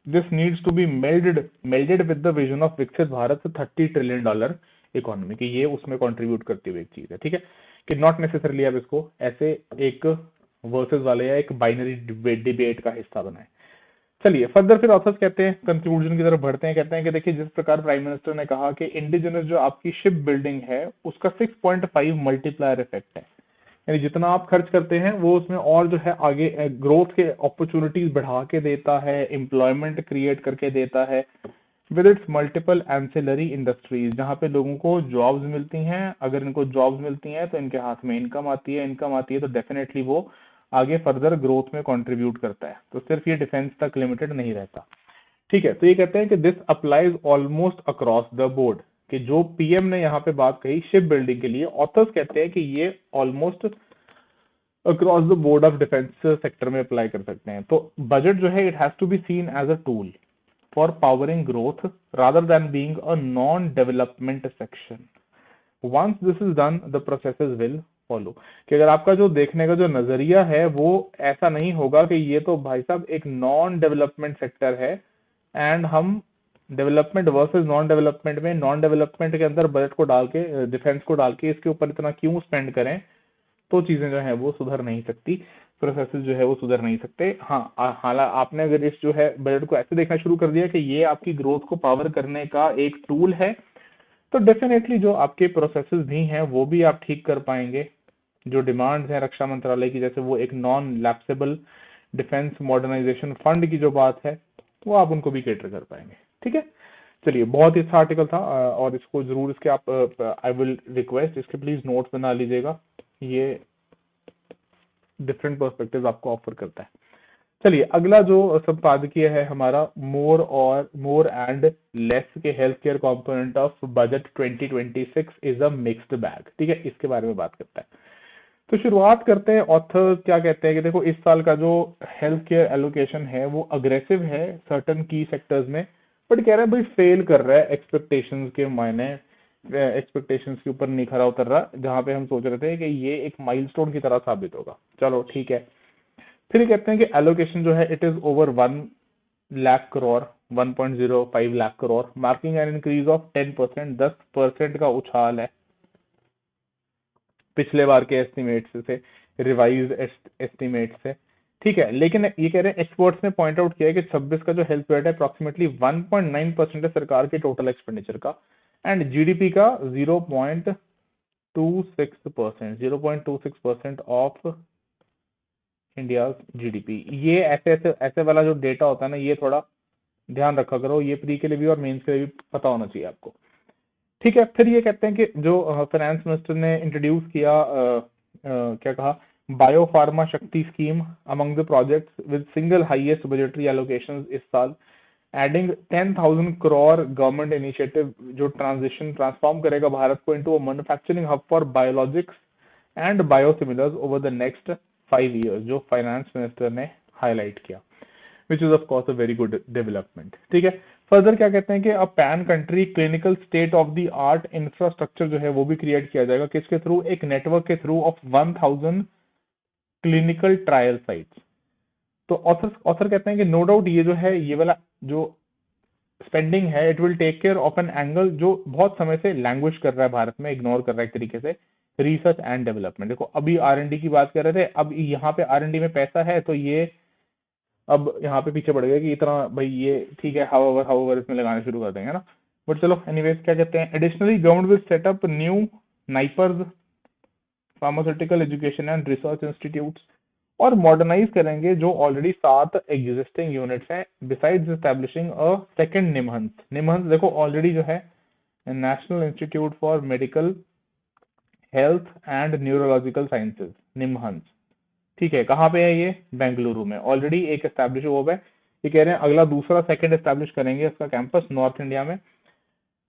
this needs to be melded with the vision of विकसित भारत $30 ट्रिलियन इकोनॉमी, की ये उसमें कंट्रीब्यूट करती हुई एक चीज है। ठीक है, कि नॉट नेसेसरली आप इसको ऐसे एक वर्सेस वाले या एक बाइनरी डिबेट का हिस्सा बनाए। चलिए फर्दर फिर ऑथर्स कहते हैं, कंक्लूजन की तरफ बढ़ते हैं, कहते हैं कि देखिए जिस प्रकार प्राइम मिनिस्टर ने कहा कि इंडिजिनस जो आपकी शिप बिल्डिंग है उसका 6.5 मल्टीप्लायर इफेक्ट है, यानी जितना आप खर्च करते हैं वो उसमें और जो है आगे ग्रोथ के अपॉर्चुनिटीज बढ़ा के देता है, एम्प्लॉयमेंट क्रिएट करके देता है, with its multiple ancillary industries, जहाँ पे लोगों को जॉब्स मिलती हैं, अगर इनको जॉब्स मिलती हैं तो इनके हाथ में इनकम आती है, इनकम आती है तो डेफिनेटली वो आगे फर्दर ग्रोथ में कंट्रीब्यूट करता है, तो सिर्फ ये डिफेंस तक लिमिटेड नहीं रहता। ठीक है, तो ये कहते हैं कि this applies almost across the board, कि जो पीएम ने यहाँ पे बात कही शिप बिल्डिंग के लिए, ऑथर्स कहते हैं कि ये almost across the board of defence sector में अप्लाई कर सकते हैं। तो बजट जो है it has to be seen as a tool for powering growth rather than being a non development section. Once this is done the processes will follow, कि अगर आपका जो देखने का जो नजरिया है वो ऐसा नहीं होगा कि ये तो भाई साहब एक नॉन डेवलपमेंट सेक्टर है एंड हम डेवलपमेंट वर्सेस नॉन डेवलपमेंट में, नॉन डेवलपमेंट के अंदर बजट को डाल के, डिफेंस को डाल के इसके ऊपर इतना क्यों स्पेंड करें, तो चीजें जो है वो सुधर नहीं सकती, प्रोसेसेस जो है वो सुधर नहीं सकते। हाँ, हालांकि आपने अगर इस जो है बजट को ऐसे देखना शुरू कर दिया कि ये आपकी ग्रोथ को पावर करने का एक टूल है, तो डेफिनेटली जो आपके प्रोसेसेस भी हैं वो भी आप ठीक कर पाएंगे। जो डिमांड्स हैं रक्षा मंत्रालय की, जैसे वो एक non lapsable defence modernisation fund की जो बात है वो आप उनको भी कैटर कर पाएंगे। ठीक है, चलिए बहुत ही अच्छा आर्टिकल था और इसको जरूर इसके आप आई विल रिक्वेस्ट इसके प्लीज नोट्स बना लीजिएगा, ये डिफरेंट पर्सपेक्टिव आपको ऑफर करता है। चलिए अगला जो संपादकीय है हमारा मोर एंड लेस के health care component of budget 2026 is a mixed bag. ठीक है, इसके बारे में बात करता है। तो शुरुआत करते हैं, ऑथर क्या कहते हैं कि देखो इस साल का जो हेल्थ केयर एलोकेशन है वो अग्रेसिव है सर्टन की सेक्टर्स में, बट कह रहे हैं भाई फेल कर रहा है एक्सपेक्टेशंस के मायने, एक्सपेक्टेशंस के ऊपर नहीं खरा उतर रहा, जहां पे हम सोच रहे थे कि ये एक माइलस्टोन की तरह साबित होगा। चलो ठीक है, फिर ये कहते हैं कि एलोकेशन जो है it is over 1 lakh crore, 1.05 lakh crore, marking an increase of 10%, 10% का उछाल है पिछले बार के एस्टिमेट से, रिवाइज एस्टिमेट से। ठीक है, लेकिन ये कह रहे हैं एक्सपर्ट्स ने पॉइंट आउट किया है कि 26 का जो हेल्थ बजट है अप्रोक्सीमेटली 1.9% है सरकार के टोटल एक्सपेंडिचर का, एंड जीडीपी का 0.26% ऑफ इंडिया जीडीपी। ये ऐसे ऐसे ऐसे वाला जो डेटा होता है ना, ये थोड़ा ध्यान रखा करो, ये प्री के लिए भी और मेंस के लिए भी पता होना चाहिए आपको। ठीक है, फिर ये कहते हैं कि जो फाइनेंस मिनिस्टर ने इंट्रोड्यूस किया क्या कहा, बायो फार्मा शक्ति scheme among the projects with single highest budgetary allocations इस साल, एडिंग 10,000 करोड़ गवर्नमेंट इनिशिएटिव जो ट्रांसफॉर्म करेगा भारत को into a manufacturing hub for biologics and biosimilars over the next 5 years, जो फाइनेंस मिनिस्टर ने हाईलाइट किया, which is of course a very good development. ठीक है, फर्दर क्या कहते हैं कि अब pan country clinical state of the art infrastructure जो है वो भी क्रिएट किया जाएगा, किसके थ्रू, एक नेटवर्क के through of 1000 clinical trial sites. तो ऑथर कहते हैं कि नो डाउट ये जो है ये वाला जो स्पेंडिंग है it will take care of an angle जो बहुत समय से लैंग्वेज कर रहा है भारत में, इग्नोर कर रहा है एक तरीके से, रिसर्च एंड डेवलपमेंट। देखो अभी R&D की बात कर रहे थे, अब यहाँ पे R&D में पैसा है तो ये अब यहाँ पे पीछे पड़ गया कि इतना भाई ये ठीक है, हाउएवर इसमें लगाना शुरू कर देंगे ना, बट चलो एनीवेज क्या कहते हैं, additionally government will set up new NIPERs pharmaceutical education and research institutes, और मॉडर्नाइज करेंगे जो ऑलरेडी 7 एग्जिस्टिंग यूनिट्स हैं, besides establishing a second NIMHANS. NIMHANS देखो ऑलरेडी जो है national institute for medical health and neurological sciences, NIMHANS. ठीक है, कहाँ पे है ये, बेंगलुरु में ऑलरेडी एक एस्टैब्लिश हुआ है। ये कह रहे हैं अगला दूसरा सेकंड एस्टैब्लिश करेंगे इसका कैंपस नॉर्थ इंडिया में,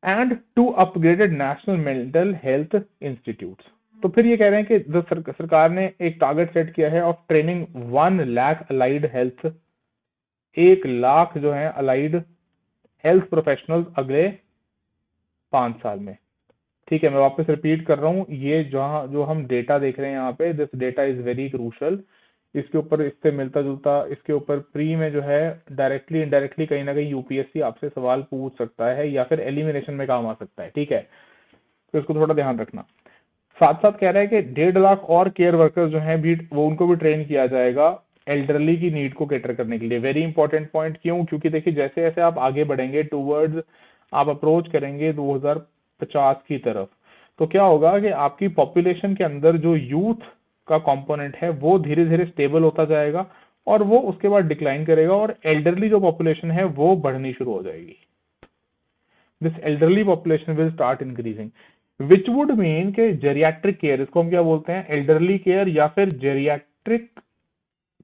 and 2 upgraded national mental health institutes. तो फिर ये कह रहे हैं कि जो सरकार ने एक टारगेट सेट किया है of training 1 lakh allied health, 1 lakh जो है अलाइड हेल्थ प्रोफेशनल्स अगले 5 साल में। ठीक है, मैं वापस रिपीट कर रहा हूँ, ये जहाँ जो हम डेटा देख रहे हैं यहाँ पे, this data is very crucial, इसके ऊपर इससे मिलता जुलता, इसके ऊपर प्री में जो है डायरेक्टली इनडायरेक्टली कहीं ना कहीं यूपीएससी आपसे सवाल पूछ सकता है या फिर एलिमिनेशन में काम आ सकता है। ठीक है, तो इसको थोड़ा ध्यान रखना। साथ साथ कह रहा है कि 1.5 लाख और केयर वर्कर्स जो हैं भी वो उनको भी ट्रेन किया जाएगा एल्डरली की नीड को कैटर करने के लिए। वेरी इंपॉर्टेंट पॉइंट, क्यों, क्योंकि देखिए जैसे जैसे आप आगे बढ़ेंगे टूवर्ड्स, आप अप्रोच करेंगे 2050 की तरफ, तो क्या होगा कि आपकी पॉपुलेशन के अंदर जो यूथ का कंपोनेंट है वो धीरे धीरे स्टेबल होता जाएगा और वो उसके बाद डिक्लाइन करेगा और एल्डरली जो पॉपुलेशन है वो बढ़नी शुरू हो जाएगी। This elderly population will start increasing, which would mean के जेरियाट्रिक केयर, इसको हम क्या बोलते हैं, एल्डरली केयर या फिर जेरियाट्रिक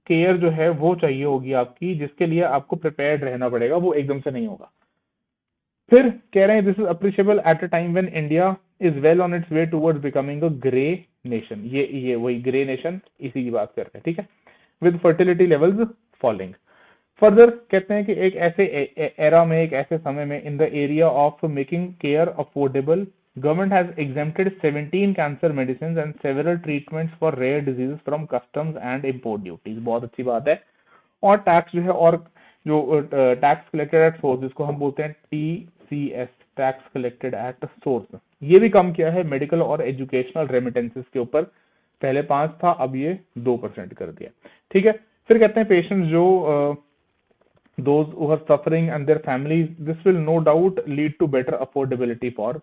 केयर जो है वो चाहिए होगी आपकी, जिसके लिए आपको प्रिपेयर्ड रहना पड़ेगा, वो एकदम से नहीं होगा। फिर कह रहे हैं this is appreciable at a time when India is well on it's way towards becoming a grey nation. ये वही ग्रे नेशन, इसी की बात कर रहे हैं। ठीक है, with fertility levels falling. Further कहते हैं कि एक ऐसे एरा में, एक ऐसे समय में, in the area of making care affordable, government has exempted 17 cancer medicine and several treatments for rare diseases from customs and import duties. बहुत अच्छी बात है। और टैक्स जो है, और जो टैक्स कलेक्टेड एट सोर्स, जिसको हम बोलते हैं TCS, tax collected at source, ये भी कम किया है मेडिकल और एजुकेशनल रेमिटेंसेस के ऊपर। पहले 5 था, अब ये 2% कर दिया। ठीक है, फिर कहते हैं पेशेंट्स जो those who are suffering and their families, this will no doubt lead to better affordability for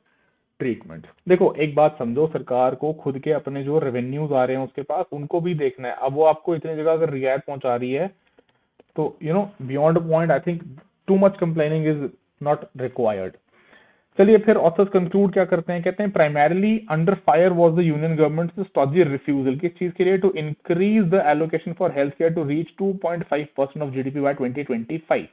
treatment. देखो एक बात समझो, सरकार को खुद के अपने जो रेवेन्यूज आ रहे हैं उसके पास, उनको भी देखना है। अब वो आपको इतनी जगह अगर रियायत पहुंचा रही है तो beyond point I think too much complaining is not required. चलिए फिर ऑथर्स कंक्लूड क्या करते हैं, कहते हैं primarily under fire was the union government stodgy refusal, किस चीज के लिए, to increase the allocation for health care to reach 2.5% of GDP by 2025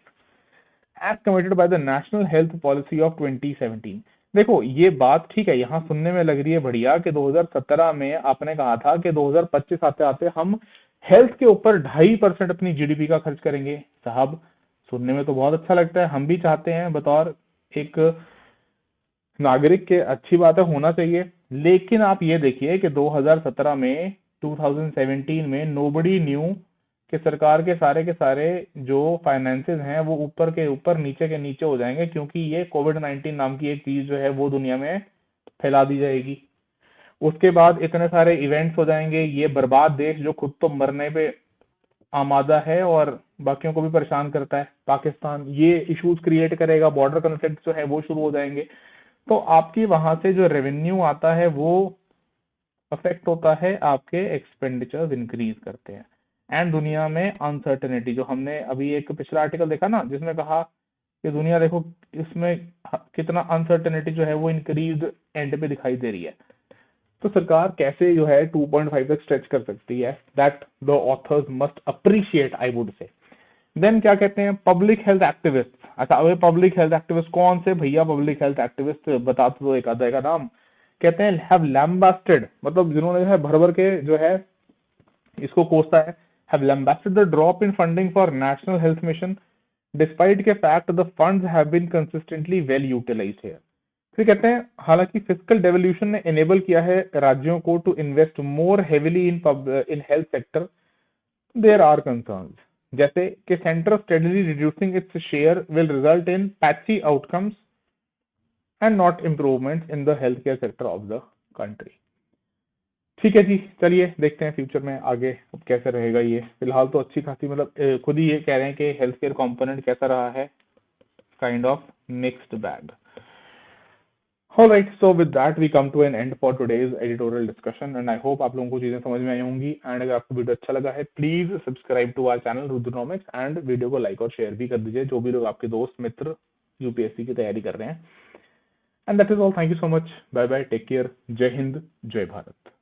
as committed by the national health policy of 2017। देखो ये बात ठीक है, यहाँ सुनने में लग रही है बढ़िया कि 2017 में आपने कहा था कि 2025 आते आते हम हेल्थ के ऊपर 2.5% अपनी जीडीपी का खर्च करेंगे। साहब सुनने में तो बहुत अच्छा लगता है, हम भी चाहते हैं बतौर एक नागरिक के, अच्छी बात है, होना चाहिए। लेकिन आप ये देखिए कि 2017 में 2017 में नोबडी न्यू कि सरकार के सारे जो फाइनेंसेस हैं वो ऊपर के ऊपर नीचे के नीचे हो जाएंगे, क्योंकि ये कोविड-19 नाम की एक चीज जो है वो दुनिया में फैला दी जाएगी। उसके बाद इतने सारे इवेंट्स हो जाएंगे, ये बर्बाद देश जो खुद तो मरने पे आमादा है और बाकियों को भी परेशान करता है, पाकिस्तान, ये इश्यूज क्रिएट करेगा, बॉर्डर कॉन्फ्लिक्ट जो है वो शुरू हो जाएंगे। तो आपकी वहां से जो रेवेन्यू आता है वो अफेक्ट होता है, आपके एक्सपेंडिचर्स इंक्रीज करते हैं। एंड दुनिया में अनसर्टेनिटी, जो हमने अभी एक पिछला आर्टिकल देखा ना जिसमें कहा कि दुनिया देखो इसमें कितना अनसर्टेनिटी जो है वो इंक्रीज एंड पे दिखाई दे रही है। तो सरकार कैसे जो है 2.5 तक स्ट्रेच कर सकती है, that the authors must appreciate I would say. Then क्या कहते हैं, पब्लिक हेल्थ एक्टिविस्ट। अच्छा अब पब्लिक हेल्थ एक्टिविस्ट कौन से भैया, पब्लिक हेल्थ एक्टिविस्ट बता दो एक आधा का नाम। कहते हैं हैव लैम्बास्टेड, मतलब जिन्होंने जो है भर भर के जो है इसको कोसता है, have lambasted the drop in funding for national health mission despite के fact the funds have been consistently well utilised here. फिर कहते हैं हालांकि फिजिकल डेवोल्यूशन ने इनेबल किया है राज्यों को to invest more heavily in health sector, there are concerns, जैसे कि centre steadily reducing its share will result in patchy outcomes and not improvement in the health care sector of the country. ठीक है जी, चलिए देखते हैं future में आगे अब कैसे रहेगा ये। फिलहाल तो अच्छी खासी, मतलब खुद ही ये कह रहे हैं कि हेल्थ केयर कॉम्पोनेंट कैसा रहा है, kind of mixed bag. Alright, so with that we come to an end for today's editorial discussion and I hope आप लोगों को चीजें समझ में आई होंगी। एंड अगर आपको वीडियो अच्छा लगा है please subscribe to our channel Rudranomics and video को लाइक और शेयर भी कर दीजिए, जो भी लोग आपके दोस्त मित्र यूपीएससी की तैयारी कर रहे हैं। And that is all, thank you so much, bye bye, take care, जय हिंद, जय भारत।